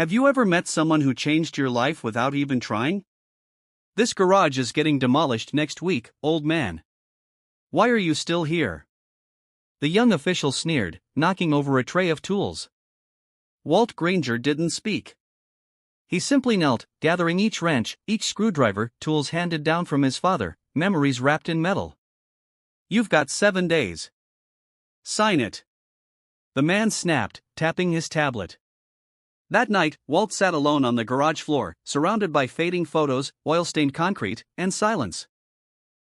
Have you ever met someone who changed your life without even trying? This garage is getting demolished next week, old man. Why are you still here? The young official sneered, knocking over a tray of tools. Walt Granger didn't speak. He simply knelt, gathering each wrench, each screwdriver, tools handed down from his father, memories wrapped in metal. You've got 7 days. Sign it. The man snapped, tapping his tablet. That night, Walt sat alone on the garage floor, surrounded by fading photos, oil-stained concrete, and silence.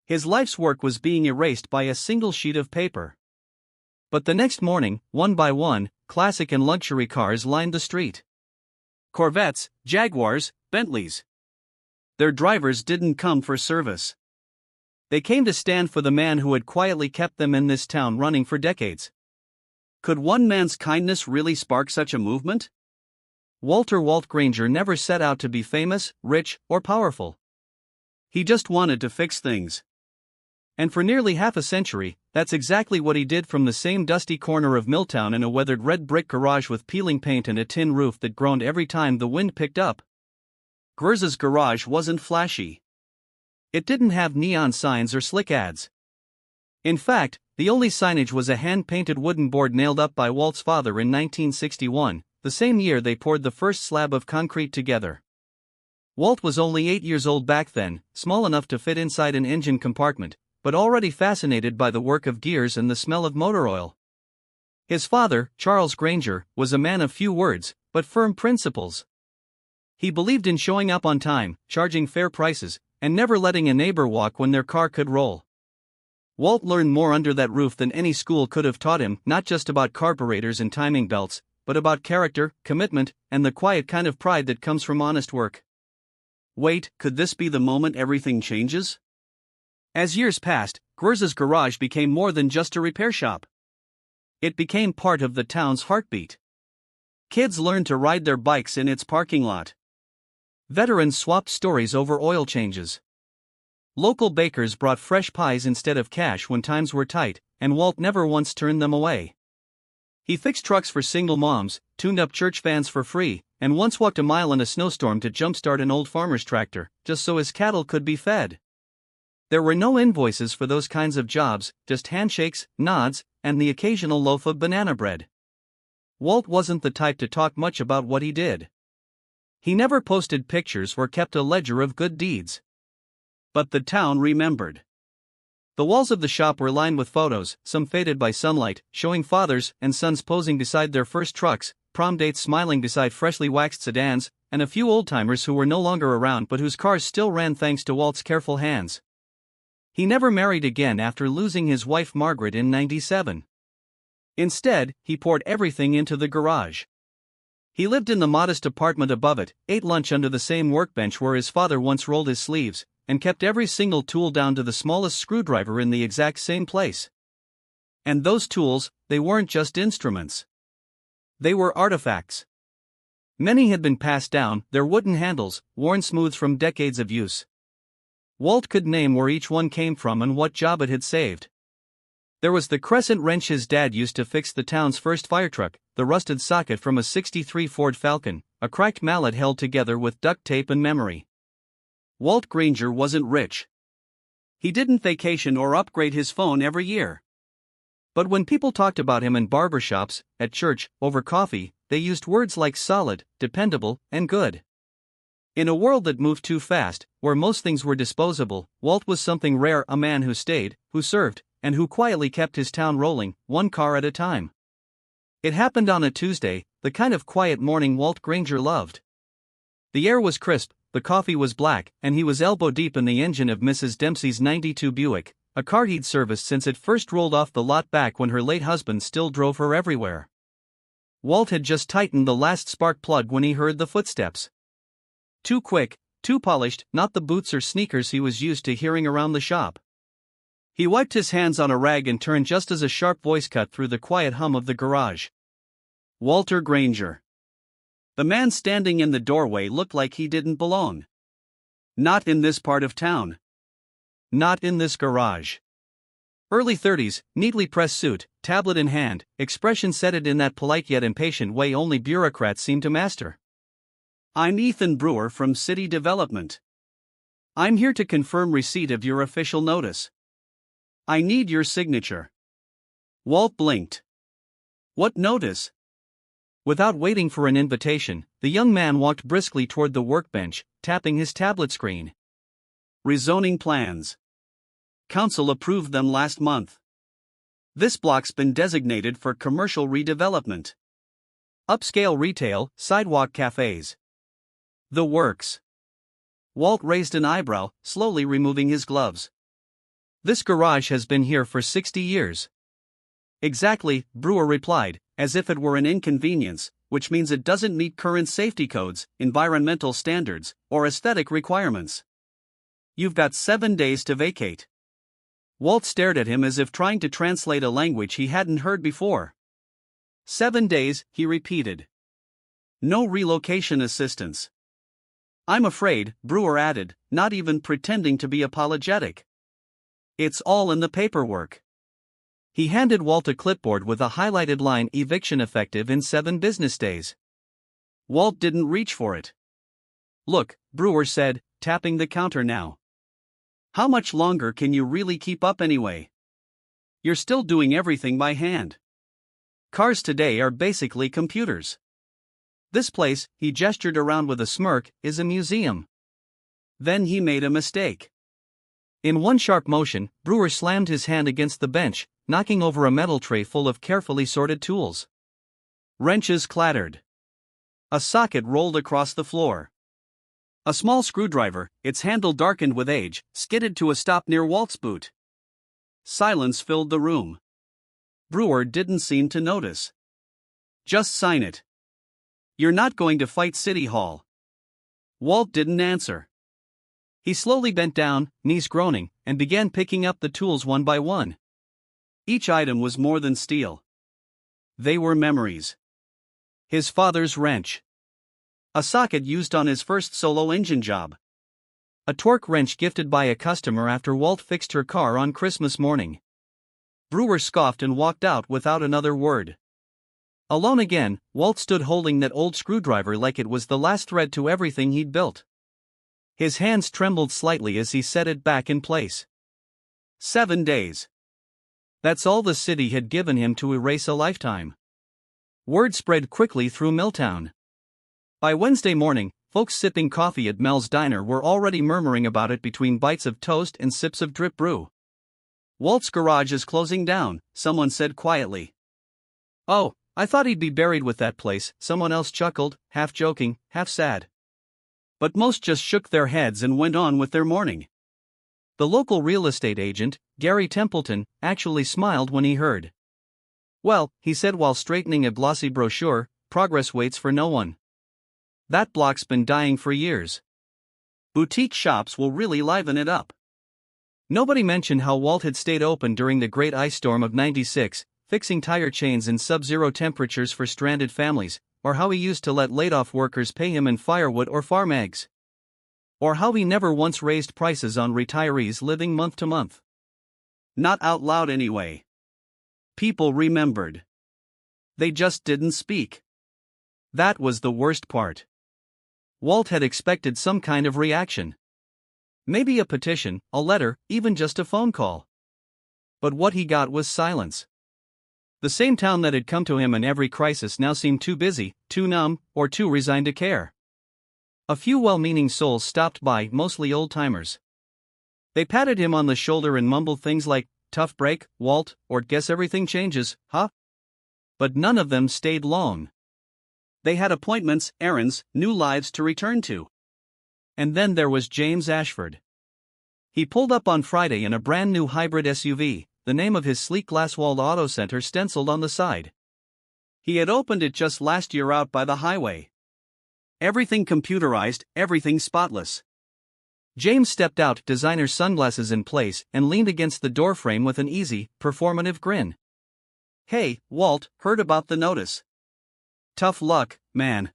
His life's work was being erased by a single sheet of paper. But the next morning, one by one, classic and luxury cars lined the street. Corvettes, Jaguars, Bentleys. Their drivers didn't come for service. They came to stand for the man who had quietly kept them in this town running for decades. Could one man's kindness really spark such a movement? Walt Granger never set out to be famous, rich, or powerful. He just wanted to fix things. And for nearly half a century, that's exactly what he did from the same dusty corner of Milltown in a weathered red brick garage with peeling paint and a tin roof that groaned every time the wind picked up. Granger's garage wasn't flashy. It didn't have neon signs or slick ads. In fact, the only signage was a hand-painted wooden board nailed up by Walt's father in 1961, the same year they poured the first slab of concrete together. Walt was only 8 years old back then, small enough to fit inside an engine compartment, but already fascinated by the work of gears and the smell of motor oil. His father, Charles Granger, was a man of few words, but firm principles. He believed in showing up on time, charging fair prices, and never letting a neighbor walk when their car could roll. Walt learned more under that roof than any school could have taught him, not just about carburetors and timing belts, but about character, commitment, and the quiet kind of pride that comes from honest work. Wait, could this be the moment everything changes? As years passed, Granger's garage became more than just a repair shop. It became part of the town's heartbeat. Kids learned to ride their bikes in its parking lot. Veterans swapped stories over oil changes. Local bakers brought fresh pies instead of cash when times were tight, and Walt never once turned them away. He fixed trucks for single moms, tuned up church vans for free, and once walked a mile in a snowstorm to jumpstart an old farmer's tractor, just so his cattle could be fed. There were no invoices for those kinds of jobs, just handshakes, nods, and the occasional loaf of banana bread. Walt wasn't the type to talk much about what he did. He never posted pictures or kept a ledger of good deeds. But the town remembered. The walls of the shop were lined with photos, some faded by sunlight, showing fathers and sons posing beside their first trucks, prom dates smiling beside freshly waxed sedans, and a few old-timers who were no longer around but whose cars still ran thanks to Walt's careful hands. He never married again after losing his wife Margaret in '97. Instead, he poured everything into the garage. He lived in the modest apartment above it, ate lunch under the same workbench where his father once rolled his sleeves, and kept every single tool down to the smallest screwdriver in the exact same place. And those tools, they weren't just instruments. They were artifacts. Many had been passed down, their wooden handles, worn smooth from decades of use. Walt could name where each one came from and what job it had saved. There was the crescent wrench his dad used to fix the town's first firetruck, the rusted socket from a '63 Ford Falcon, a cracked mallet held together with duct tape and memory. Walt Granger wasn't rich. He didn't vacation or upgrade his phone every year. But when people talked about him in barbershops, at church, over coffee, they used words like solid, dependable, and good. In a world that moved too fast, where most things were disposable, Walt was something rare, a man who stayed, who served, and who quietly kept his town rolling, one car at a time. It happened on a Tuesday, the kind of quiet morning Walt Granger loved. The air was crisp, the coffee was black, and he was elbow-deep in the engine of Mrs. Dempsey's '92 Buick, a car he'd serviced since it first rolled off the lot back when her late husband still drove her everywhere. Walt had just tightened the last spark plug when he heard the footsteps. Too quick, too polished, not the boots or sneakers he was used to hearing around the shop. He wiped his hands on a rag and turned just as a sharp voice cut through the quiet hum of the garage. Walter Granger. The man standing in the doorway looked like he didn't belong. Not in this part of town. Not in this garage. Early 30s, neatly pressed suit, tablet in hand, expression set it in that polite yet impatient way only bureaucrats seem to master. I'm Ethan Brewer from City Development. I'm here to confirm receipt of your official notice. I need your signature. Walt blinked. What notice? Without waiting for an invitation, the young man walked briskly toward the workbench, tapping his tablet screen. Rezoning plans. Council approved them last month. This block's been designated for commercial redevelopment. Upscale retail, sidewalk cafes. The works. Walt raised an eyebrow, slowly removing his gloves. This garage has been here for 60 years. Exactly, Brewer replied, as if it were an inconvenience, which means it doesn't meet current safety codes, environmental standards, or aesthetic requirements. You've got 7 days to vacate. Walt stared at him as if trying to translate a language he hadn't heard before. 7 days, he repeated. No relocation assistance. I'm afraid, Brewer added, not even pretending to be apologetic. It's all in the paperwork. He handed Walt a clipboard with a highlighted line: eviction effective in 7 business days. Walt didn't reach for it. Look, Brewer said, tapping the counter now. How much longer can you really keep up anyway? You're still doing everything by hand. Cars today are basically computers. This place, he gestured around with a smirk, is a museum. Then he made a mistake. In one sharp motion, Brewer slammed his hand against the bench, knocking over a metal tray full of carefully sorted tools. Wrenches clattered. A socket rolled across the floor. A small screwdriver, its handle darkened with age, skidded to a stop near Walt's boot. Silence filled the room. Brewer didn't seem to notice. Just sign it. You're not going to fight City Hall. Walt didn't answer. He slowly bent down, knees groaning, and began picking up the tools one by one. Each item was more than steel. They were memories. His father's wrench. A socket used on his first solo engine job. A torque wrench gifted by a customer after Walt fixed her car on Christmas morning. Brewer scoffed and walked out without another word. Alone again, Walt stood holding that old screwdriver like it was the last thread to everything he'd built. His hands trembled slightly as he set it back in place. 7 days. That's all the city had given him to erase a lifetime. Word spread quickly through Milltown. By Wednesday morning, folks sipping coffee at Mel's Diner were already murmuring about it between bites of toast and sips of drip brew. Walt's garage is closing down, someone said quietly. Oh, I thought he'd be buried with that place, someone else chuckled, half joking, half sad. But most just shook their heads and went on with their morning. The local real estate agent, Gary Templeton, actually smiled when he heard. Well, he said while straightening a glossy brochure, progress waits for no one. That block's been dying for years. Boutique shops will really liven it up. Nobody mentioned how Walt had stayed open during the great ice storm of '96, fixing tire chains in sub-zero temperatures for stranded families, or how he used to let laid-off workers pay him in firewood or farm eggs. Or how he never once raised prices on retirees living month to month. Not out loud anyway. People remembered. They just didn't speak. That was the worst part. Walt had expected some kind of reaction. Maybe a petition, a letter, even just a phone call. But what he got was silence. The same town that had come to him in every crisis now seemed too busy, too numb, or too resigned to care. A few well-meaning souls stopped by, mostly old-timers. They patted him on the shoulder and mumbled things like, "Tough break, Walt," or "Guess everything changes, huh?" But none of them stayed long. They had appointments, errands, new lives to return to. And then there was James Ashford. He pulled up on Friday in a brand new hybrid SUV, the name of his sleek glass-walled auto center stenciled on the side. He had opened it just last year out by the highway. Everything computerized, everything spotless. James stepped out, designer sunglasses in place, and leaned against the doorframe with an easy, performative grin. "Hey, Walt, heard about the notice." "Tough luck, man."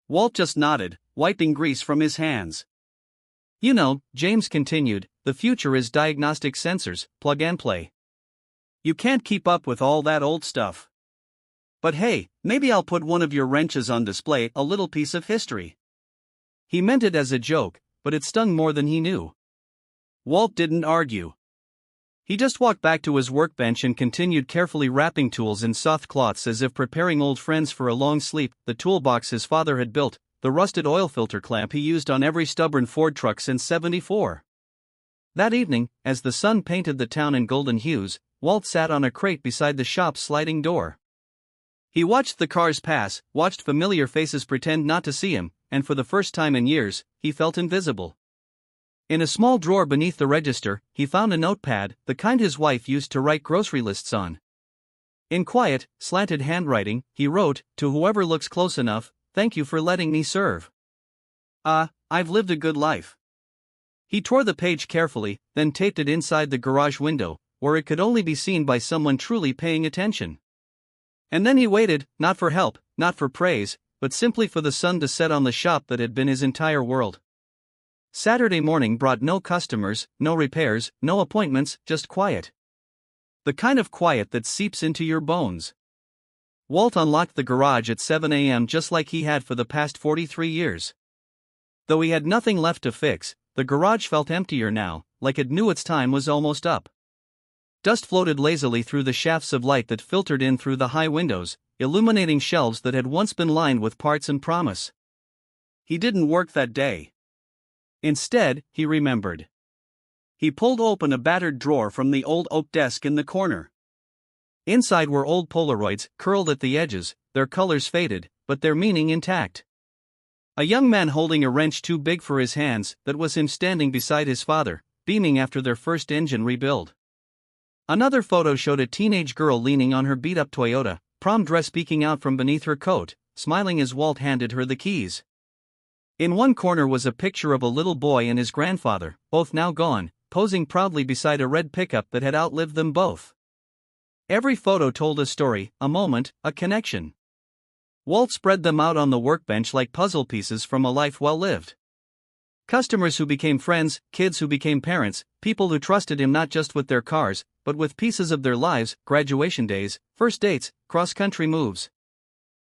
Walt just nodded, wiping grease from his hands. "You know," James continued, "the future is diagnostic sensors, plug and play. You can't keep up with all that old stuff. But hey, maybe I'll put one of your wrenches on display, a little piece of history." He meant it as a joke, but it stung more than he knew. Walt didn't argue. He just walked back to his workbench and continued carefully wrapping tools in soft cloths as if preparing old friends for a long sleep. The toolbox his father had built, the rusted oil filter clamp he used on every stubborn Ford truck since '74. That evening, as the sun painted the town in golden hues, Walt sat on a crate beside the shop's sliding door. He watched the cars pass, watched familiar faces pretend not to see him, and for the first time in years, he felt invisible. In a small drawer beneath the register, he found a notepad, the kind his wife used to write grocery lists on. In quiet, slanted handwriting, he wrote, "To whoever looks close enough, thank you for letting me serve. I've lived a good life." He tore the page carefully, then taped it inside the garage window, where it could only be seen by someone truly paying attention. And then he waited, not for help, not for praise, but simply for the sun to set on the shop that had been his entire world. Saturday morning brought no customers, no repairs, no appointments, just quiet. The kind of quiet that seeps into your bones. Walt unlocked the garage at 7 a.m. just like he had for the past 43 years. Though he had nothing left to fix, the garage felt emptier now, like it knew its time was almost up. Dust floated lazily through the shafts of light that filtered in through the high windows, illuminating shelves that had once been lined with parts and promise. He didn't work that day. Instead, he remembered. He pulled open a battered drawer from the old oak desk in the corner. Inside were old Polaroids, curled at the edges, their colors faded, but their meaning intact. A young man holding a wrench too big for his hands, that was him standing beside his father, beaming after their first engine rebuild. Another photo showed a teenage girl leaning on her beat-up Toyota, prom dress peeking out from beneath her coat, smiling as Walt handed her the keys. In one corner was a picture of a little boy and his grandfather, both now gone, posing proudly beside a red pickup that had outlived them both. Every photo told a story, a moment, a connection. Walt spread them out on the workbench like puzzle pieces from a life well lived. Customers who became friends, kids who became parents, people who trusted him not just with their cars, but with pieces of their lives, graduation days, first dates, cross-country moves.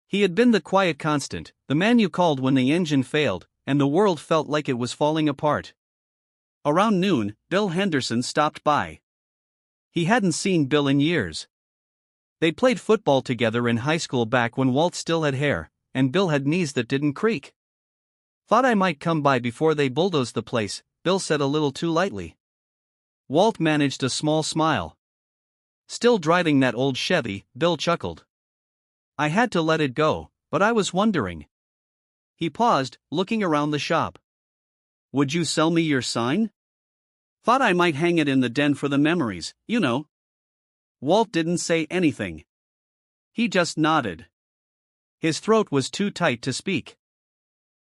He had been the quiet constant, the man you called when the engine failed, and the world felt like it was falling apart. Around noon, Bill Henderson stopped by. He hadn't seen Bill in years. They played football together in high school back when Walt still had hair, and Bill had knees that didn't creak. "Thought I might come by before they bulldozed the place," Bill said a little too lightly. Walt managed a small smile. "Still driving that old Chevy," Bill chuckled. "I had to let it go, but I was wondering." He paused, looking around the shop. "Would you sell me your sign? Thought I might hang it in the den for the memories, you know." Walt didn't say anything. He just nodded. His throat was too tight to speak.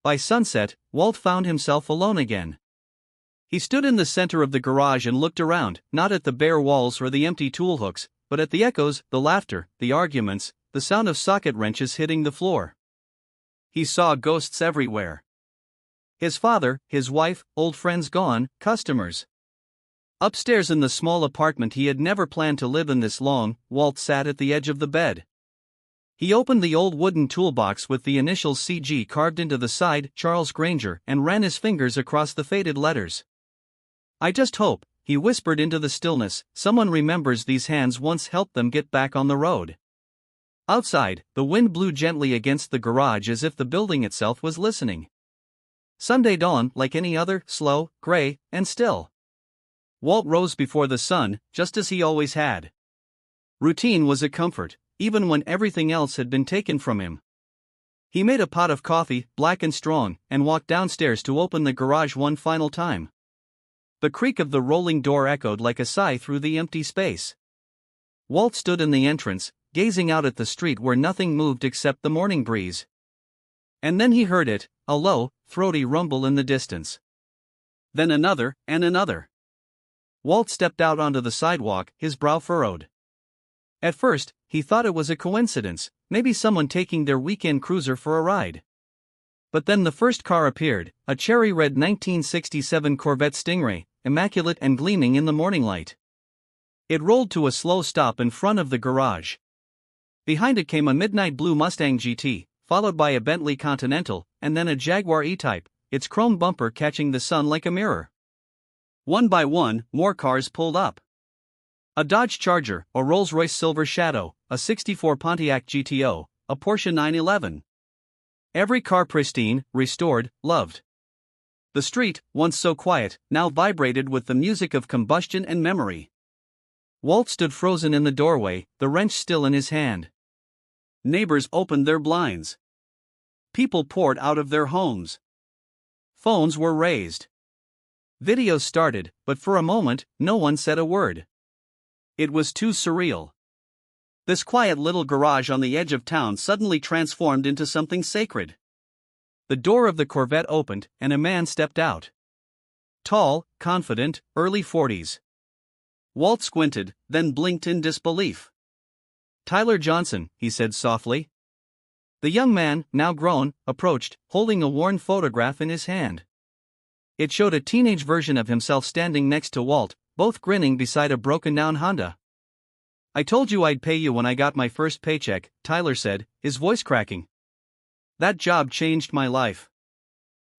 By sunset, Walt found himself alone again. He stood in the center of the garage and looked around, not at the bare walls or the empty tool hooks, but at the echoes, the laughter, the arguments, the sound of socket wrenches hitting the floor. He saw ghosts everywhere. His father, his wife, old friends gone, customers. Upstairs in the small apartment he had never planned to live in this long, Walt sat at the edge of the bed. He opened the old wooden toolbox with the initials CG carved into the side, Charles Granger, and ran his fingers across the faded letters. "I just hope," he whispered into the stillness, "someone remembers these hands once helped them get back on the road." Outside, the wind blew gently against the garage as if the building itself was listening. Sunday dawned like any other, slow, gray, and still. Walt rose before the sun, just as he always had. Routine was a comfort, even when everything else had been taken from him. He made a pot of coffee, black and strong, and walked downstairs to open the garage one final time. The creak of the rolling door echoed like a sigh through the empty space. Walt stood in the entrance, gazing out at the street where nothing moved except the morning breeze. And then he heard it, a low, throaty rumble in the distance. Then another, and another. Walt stepped out onto the sidewalk, his brow furrowed. At first, he thought it was a coincidence, maybe someone taking their weekend cruiser for a ride. But then the first car appeared, a cherry-red 1967 Corvette Stingray, immaculate and gleaming in the morning light. It rolled to a slow stop in front of the garage. Behind it came a midnight blue Mustang GT, followed by a Bentley Continental, and then a Jaguar E-Type, its chrome bumper catching the sun like a mirror. One by one, more cars pulled up. A Dodge Charger, a Rolls-Royce Silver Shadow, a '64 Pontiac GTO, a Porsche 911. Every car pristine, restored, loved. The street, once so quiet, now vibrated with the music of combustion and memory. Walt stood frozen in the doorway, the wrench still in his hand. Neighbors opened their blinds. People poured out of their homes. Phones were raised. Videos started, but for a moment, no one said a word. It was too surreal. This quiet little garage on the edge of town suddenly transformed into something sacred. The door of the Corvette opened, and a man stepped out. Tall, confident, early 40s. Walt squinted, then blinked in disbelief. "Tyler Johnson," he said softly. The young man, now grown, approached, holding a worn photograph in his hand. It showed a teenage version of himself standing next to Walt, both grinning beside a broken-down Honda. "I told you I'd pay you when I got my first paycheck," Tyler said, his voice cracking. "That job changed my life.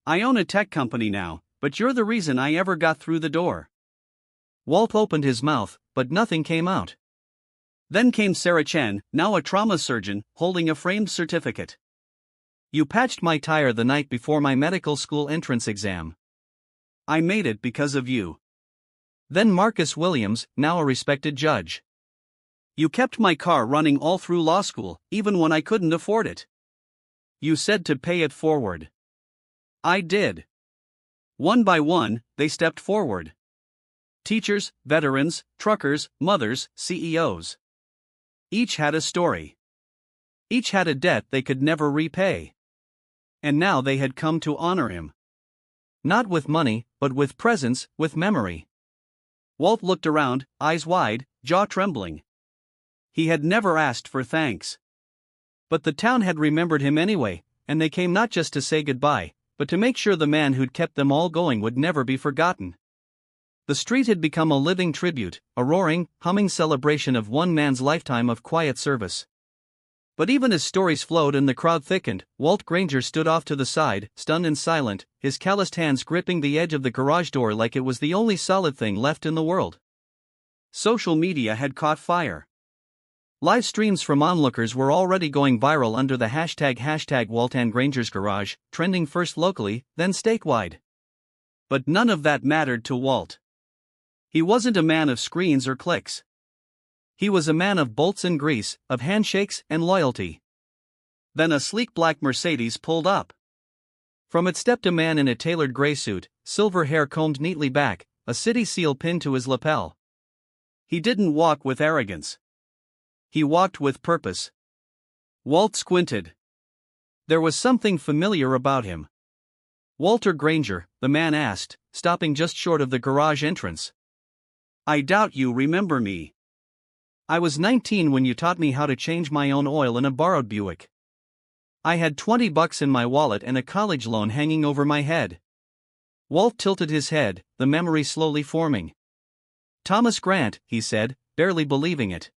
I own a tech company now, but you're the reason I ever got through the door." Walt opened his mouth, but nothing came out. Then came Sarah Chen, now a trauma surgeon, holding a framed certificate. "You patched my tire the night before my medical school entrance exam. I made it because of you." Then Marcus Williams, now a respected judge. "You kept my car running all through law school, even when I couldn't afford it. You said to pay it forward. I did." One by one, they stepped forward. Teachers, veterans, truckers, mothers, CEOs. Each had a story. Each had a debt they could never repay. And now they had come to honor him. Not with money, but with presence, with memory. Walt looked around, eyes wide, jaw trembling. He had never asked for thanks. But the town had remembered him anyway, and they came not just to say goodbye, but to make sure the man who'd kept them all going would never be forgotten. The street had become a living tribute, a roaring, humming celebration of one man's lifetime of quiet service. But even as stories flowed and the crowd thickened, Walt Granger stood off to the side, stunned and silent, his calloused hands gripping the edge of the garage door like it was the only solid thing left in the world. Social media had caught fire. Live streams from onlookers were already going viral under the hashtag Walt and Granger's Garage, trending first locally, then statewide. But none of that mattered to Walt. He wasn't a man of screens or clicks. He was a man of bolts and grease, of handshakes and loyalty. Then a sleek black Mercedes pulled up. From it stepped a man in a tailored gray suit, silver hair combed neatly back, a city seal pinned to his lapel. He didn't walk with arrogance. He walked with purpose. Walt squinted. There was something familiar about him. "Walter Granger," the man asked, stopping just short of the garage entrance. "I doubt you remember me. I was 19 when you taught me how to change my own oil in a borrowed Buick. I had $20 in my wallet and a college loan hanging over my head." Walt tilted his head, the memory slowly forming. "Thomas Grant," he said, barely believing it.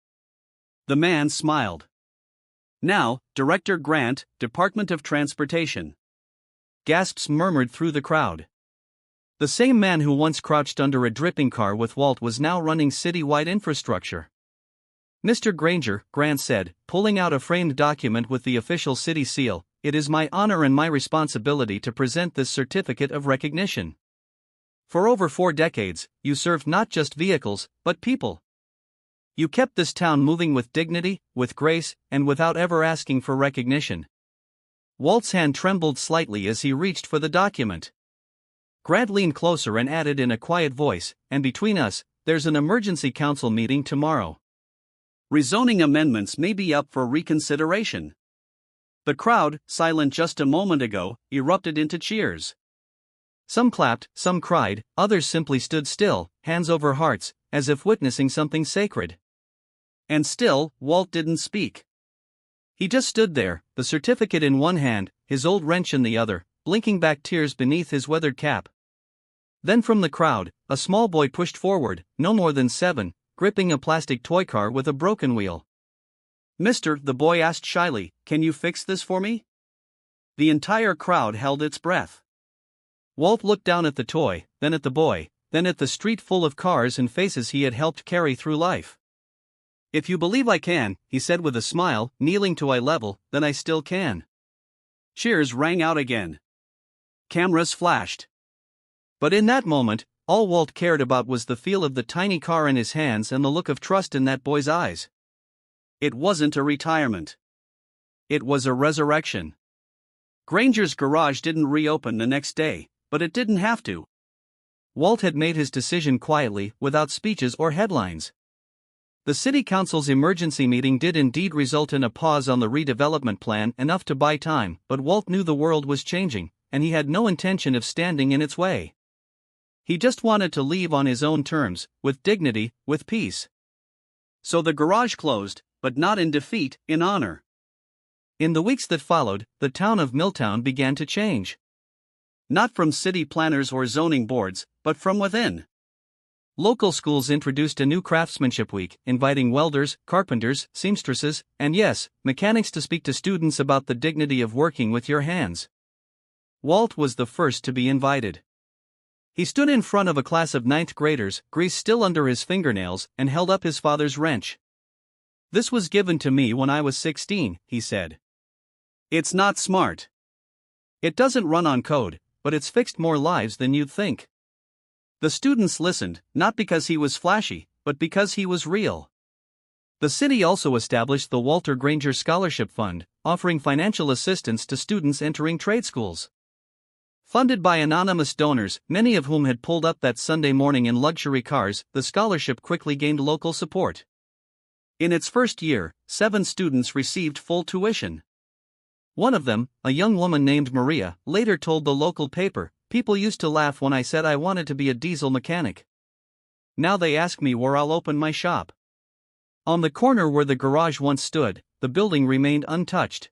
The man smiled. "Now, Director Grant, Department of Transportation." Gasps murmured through the crowd. The same man who once crouched under a dripping car with Walt was now running city-wide infrastructure. "Mr. Granger," Grant said, pulling out a framed document with the official city seal, "it is my honor and my responsibility to present this certificate of recognition. For over 4 decades, you served not just vehicles, but people. You kept this town moving with dignity, with grace, and without ever asking for recognition." Walt's hand trembled slightly as he reached for the document. Grant leaned closer and added in a quiet voice, "And between us, there's an emergency council meeting tomorrow. Rezoning amendments may be up for reconsideration." The crowd, silent just a moment ago, erupted into cheers. Some clapped, some cried, others simply stood still, hands over hearts, as if witnessing something sacred. And still, Walt didn't speak. He just stood there, the certificate in one hand, his old wrench in the other, blinking back tears beneath his weathered cap. Then from the crowd, a small boy pushed forward, no more than 7, gripping a plastic toy car with a broken wheel. "Mister," the boy asked shyly, "can you fix this for me?" The entire crowd held its breath. Walt looked down at the toy, then at the boy, then at the street full of cars and faces he had helped carry through life. "If you believe I can," he said with a smile, kneeling to eye level, "then I still can." Cheers rang out again. Cameras flashed. But in that moment, all Walt cared about was the feel of the tiny car in his hands and the look of trust in that boy's eyes. It wasn't a retirement. It was a resurrection. Granger's garage didn't reopen the next day, but it didn't have to. Walt had made his decision quietly, without speeches or headlines. The city council's emergency meeting did indeed result in a pause on the redevelopment plan, enough to buy time, but Walt knew the world was changing, and he had no intention of standing in its way. He just wanted to leave on his own terms, with dignity, with peace. So the garage closed, but not in defeat, in honor. In the weeks that followed, the town of Milltown began to change. Not from city planners or zoning boards, but from within. Local schools introduced a new craftsmanship week, inviting welders, carpenters, seamstresses, and yes, mechanics to speak to students about the dignity of working with your hands. Walt was the first to be invited. He stood in front of a class of 9th graders, grease still under his fingernails, and held up his father's wrench. "This was given to me when I was 16, he said. "It's not smart. It doesn't run on code, but it's fixed more lives than you'd think." The students listened, not because he was flashy, but because he was real. The city also established the Walt Granger Scholarship Fund, offering financial assistance to students entering trade schools. Funded by anonymous donors, many of whom had pulled up that Sunday morning in luxury cars, the scholarship quickly gained local support. In its first year, 7 students received full tuition. One of them, a young woman named Maria, later told the local paper, "People used to laugh when I said I wanted to be a diesel mechanic. Now they ask me where I'll open my shop." On the corner where the garage once stood, the building remained untouched.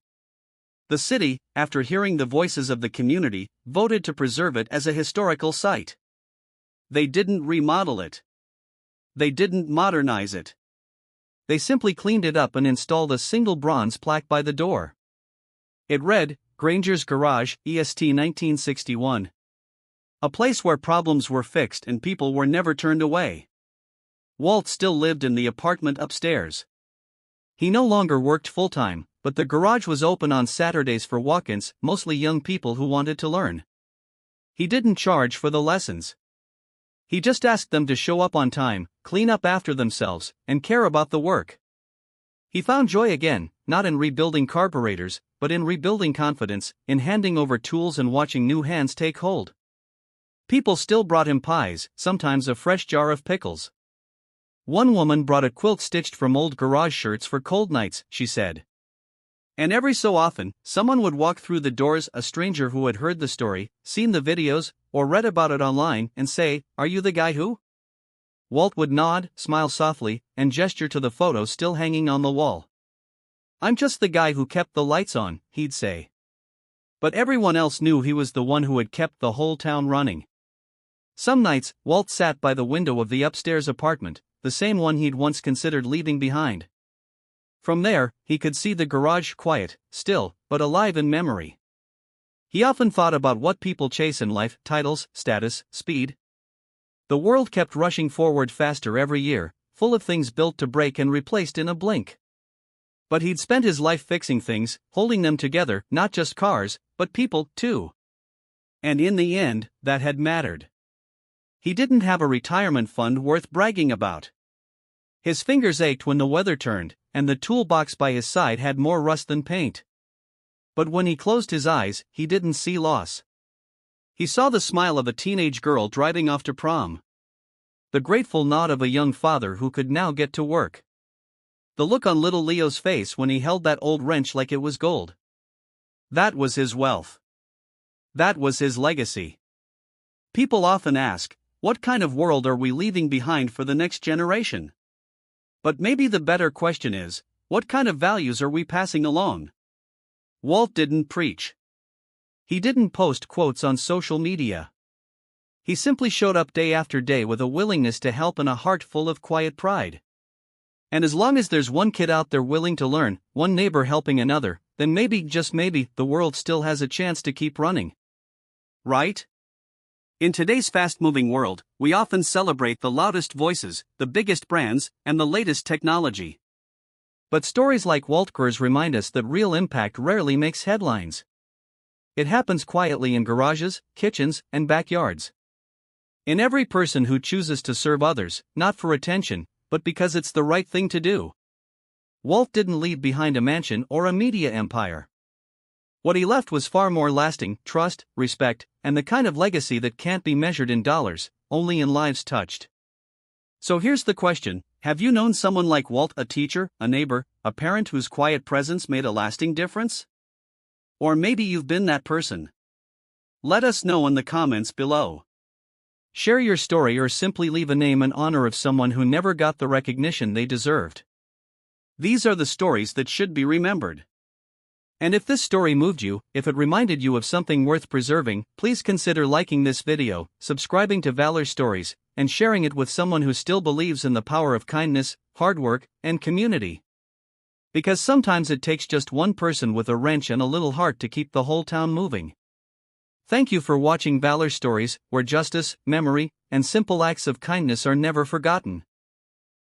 The city, after hearing the voices of the community, voted to preserve it as a historical site. They didn't remodel it. They didn't modernize it. They simply cleaned it up and installed a single bronze plaque by the door. It read, "Granger's Garage, EST 1961. A place where problems were fixed and people were never turned away." Walt still lived in the apartment upstairs. He no longer worked full-time, but the garage was open on Saturdays for walk-ins, mostly young people who wanted to learn. He didn't charge for the lessons. He just asked them to show up on time, clean up after themselves, and care about the work. He found joy again, not in rebuilding carburetors, but in rebuilding confidence, in handing over tools and watching new hands take hold. People still brought him pies, sometimes a fresh jar of pickles. One woman brought a quilt stitched from old garage shirts for cold nights, she said. And every so often, someone would walk through the doors, a stranger who had heard the story, seen the videos, or read about it online, and say, "Are you the guy who?" Walt would nod, smile softly, and gesture to the photo still hanging on the wall. "I'm just the guy who kept the lights on," he'd say. But everyone else knew he was the one who had kept the whole town running. Some nights, Walt sat by the window of the upstairs apartment, the same one he'd once considered leaving behind. From there, he could see the garage quiet, still, but alive in memory. He often thought about what people chase in life: titles, status, speed. The world kept rushing forward faster every year, full of things built to break and replaced in a blink. But he'd spent his life fixing things, holding them together, not just cars, but people, too. And in the end, that had mattered. He didn't have a retirement fund worth bragging about. His fingers ached when the weather turned, and the toolbox by his side had more rust than paint. But when he closed his eyes, he didn't see loss. He saw the smile of a teenage girl driving off to prom. The grateful nod of a young father who could now get to work. The look on little Leo's face when he held that old wrench like it was gold. That was his wealth. That was his legacy. People often ask, what kind of world are we leaving behind for the next generation? But maybe the better question is, what kind of values are we passing along? Walt didn't preach. He didn't post quotes on social media. He simply showed up day after day with a willingness to help and a heart full of quiet pride. And as long as there's one kid out there willing to learn, one neighbor helping another, then maybe, just maybe, the world still has a chance to keep running. Right? In today's fast-moving world, we often celebrate the loudest voices, the biggest brands, and the latest technology. But stories like Walt Granger's remind us that real impact rarely makes headlines. It happens quietly in garages, kitchens, and backyards. In every person who chooses to serve others, not for attention, but because it's the right thing to do. Walt didn't leave behind a mansion or a media empire. What he left was far more lasting: trust, respect, and the kind of legacy that can't be measured in dollars, only in lives touched. So here's the question: have you known someone like Walt, a teacher, a neighbor, a parent whose quiet presence made a lasting difference? Or maybe you've been that person. Let us know in the comments below. Share your story or simply leave a name in honor of someone who never got the recognition they deserved. These are the stories that should be remembered. And if this story moved you, if it reminded you of something worth preserving, please consider liking this video, subscribing to Valor Stories, and sharing it with someone who still believes in the power of kindness, hard work, and community. Because sometimes it takes just one person with a wrench and a little heart to keep the whole town moving. Thank you for watching Valor Stories, where justice, memory, and simple acts of kindness are never forgotten.